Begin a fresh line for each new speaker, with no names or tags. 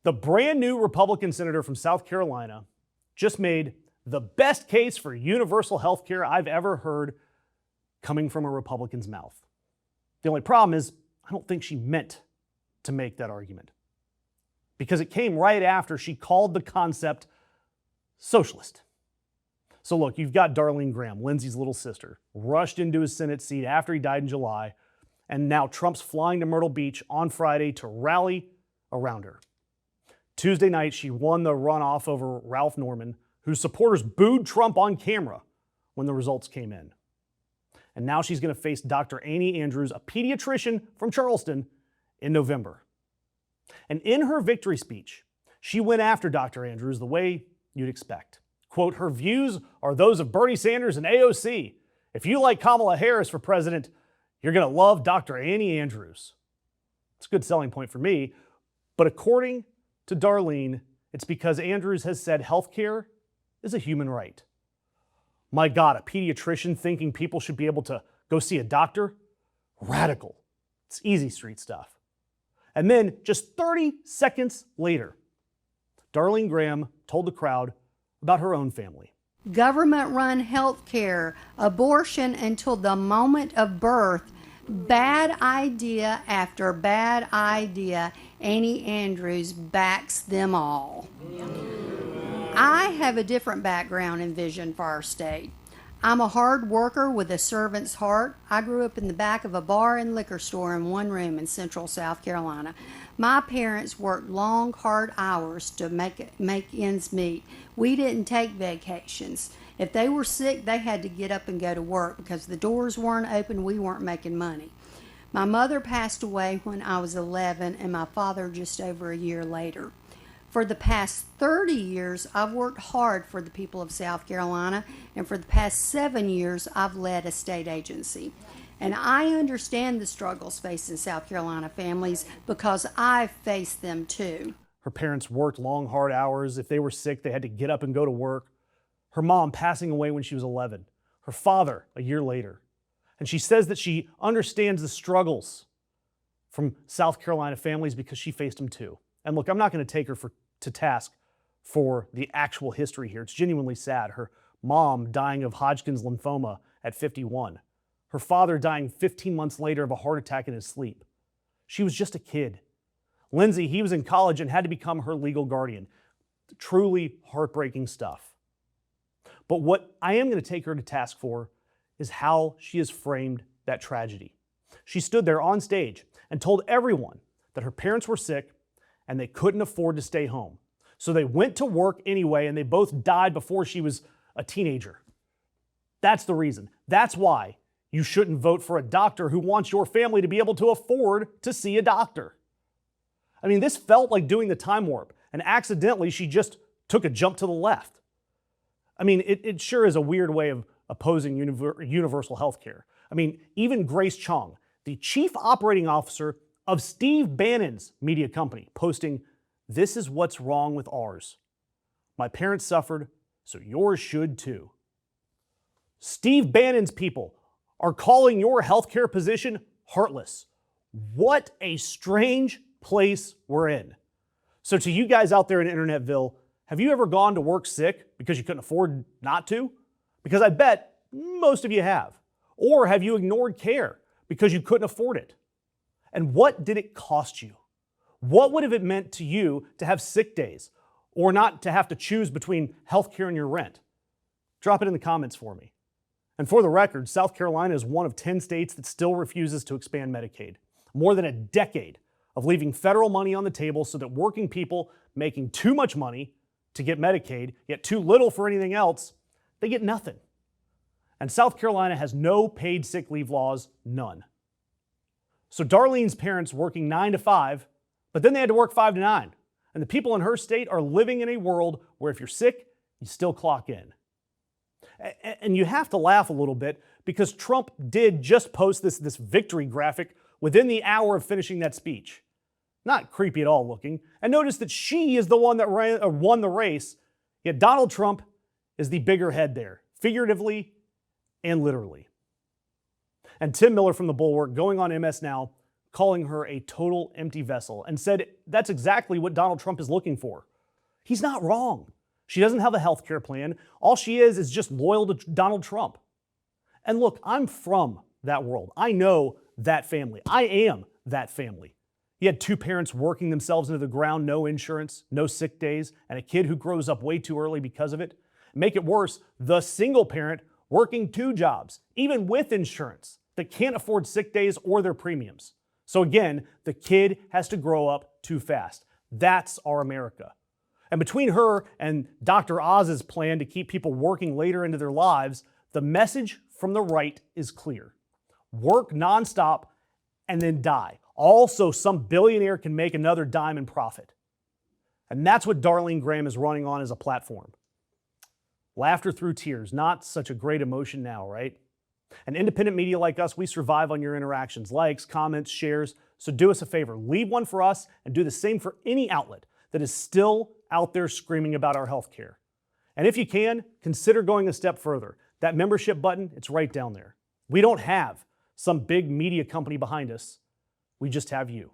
The brand new Republican senator from South Carolina just made the best case for universal health care I've ever heard coming from a Republican's mouth. The only problem is, I don't think she meant to make that argument, because it came right after she called the concept socialist. So look, you've got Darline Graham, Lindsey's little sister, rushed into his Senate seat after he died in July, and now Trump's flying to Myrtle Beach on Friday to rally around her. Tuesday night, she won the runoff over Ralph Norman, whose supporters booed Trump on camera when the results came in. And now she's going to face Dr. Annie Andrews, a pediatrician from Charleston, in November. And in her victory speech, she went after Dr. Andrews the way you'd expect. Quote, her views are those of Bernie Sanders and AOC. If you like Kamala Harris for president, you're going to love Dr. Annie Andrews. It's a good selling point for me, but according to Darline, it's because Andrews has said healthcare is a human right. My God, a pediatrician thinking people should be able to go see a doctor? Radical. It's easy street stuff. And then just 30 seconds later, Darline Graham told the crowd about her own family.
Government-run health care, abortion until the moment of birth, bad idea after bad idea. Annie Andrews backs them all. I have a different background and vision for our state. I'm a hard worker with a servant's heart. I grew up in the back of a bar and liquor store in one room in central South Carolina. My parents worked long, hard hours to make ends meet. We didn't take vacations. If they were sick, they had to get up and go to work because the doors weren't open, we weren't making money. My mother passed away when I was 11 and my father just over a year later. For the past 30 years, I've worked hard for the people of South Carolina, and for the past 7 years, I've led a state agency. And I understand the struggles facing South Carolina families because I've faced them too.
Her parents worked long, hard hours. If they were sick, they had to get up and go to work. Her mom passing away when she was 11. Her father a year later. And she says that she understands the struggles from South Carolina families because she faced them too. And look, I'm not going to take her to task for the actual history here. It's genuinely sad. Her mom dying of Hodgkin's lymphoma at 51. Her father dying 15 months later of a heart attack in his sleep. She was just a kid. Lindsey, he was in college and had to become her legal guardian. Truly heartbreaking stuff. But what I am going to take her to task for is how she has framed that tragedy. She stood there on stage and told everyone that her parents were sick and they couldn't afford to stay home. So they went to work anyway, and they both died before she was a teenager. That's the reason. That's why you shouldn't vote for a doctor who wants your family to be able to afford to see a doctor. I mean, this felt like doing the time warp, and accidentally she just took a jump to the left. I mean, it sure is a weird way of opposing universal health care. I mean, even Grace Chong, the chief operating officer of Steve Bannon's media company, posting, "This is what's wrong with ours. My parents suffered, so yours should too." Steve Bannon's people are calling your healthcare position heartless. What a strange place we're in. So to you guys out there in Internetville, have you ever gone to work sick because you couldn't afford not to? Because I bet most of you have. Or have you ignored care because you couldn't afford it? And what did it cost you? What would have it meant to you to have sick days or not to have to choose between healthcare and your rent? Drop it in the comments for me. And for the record, South Carolina is one of 10 states that still refuses to expand Medicaid. More than a decade of leaving federal money on the table so that working people making too much money to get Medicaid, yet too little for anything else, they get nothing. And South Carolina has no paid sick leave laws, none. So Darlene's parents working 9 to 5, but then they had to work 5 to 9. And the people in her state are living in a world where if you're sick, you still clock in. And you have to laugh a little bit because Trump did just post this victory graphic within the hour of finishing that speech. Not creepy at all looking. And notice that she is the one that won the race, yet Donald Trump is the bigger head there, figuratively and literally. And Tim Miller from The Bulwark, going on MS Now, calling her a total empty vessel, and said that's exactly what Donald Trump is looking for. He's not wrong. She doesn't have a health care plan. All she is just loyal to Donald Trump. And look, I'm from that world. I know that family. I am that family. He had two parents working themselves into the ground, no insurance, no sick days, and a kid who grows up way too early because of it. Make it worse, the single parent working two jobs, even with insurance, that can't afford sick days or their premiums. So again, the kid has to grow up too fast. That's our America. And between her and Dr. Oz's plan to keep people working later into their lives, the message from the right is clear. Work nonstop and then die. Also, some billionaire can make another dime in profit. And that's what Darline Graham is running on as a platform. Laughter through tears, not such a great emotion now, right? An independent media like us, we survive on your interactions, likes, comments, shares. So do us a favor, leave one for us and do the same for any outlet that is still out there screaming about our health care. And if you can, consider going a step further. That membership button, it's right down there. We don't have some big media company behind us. We just have you.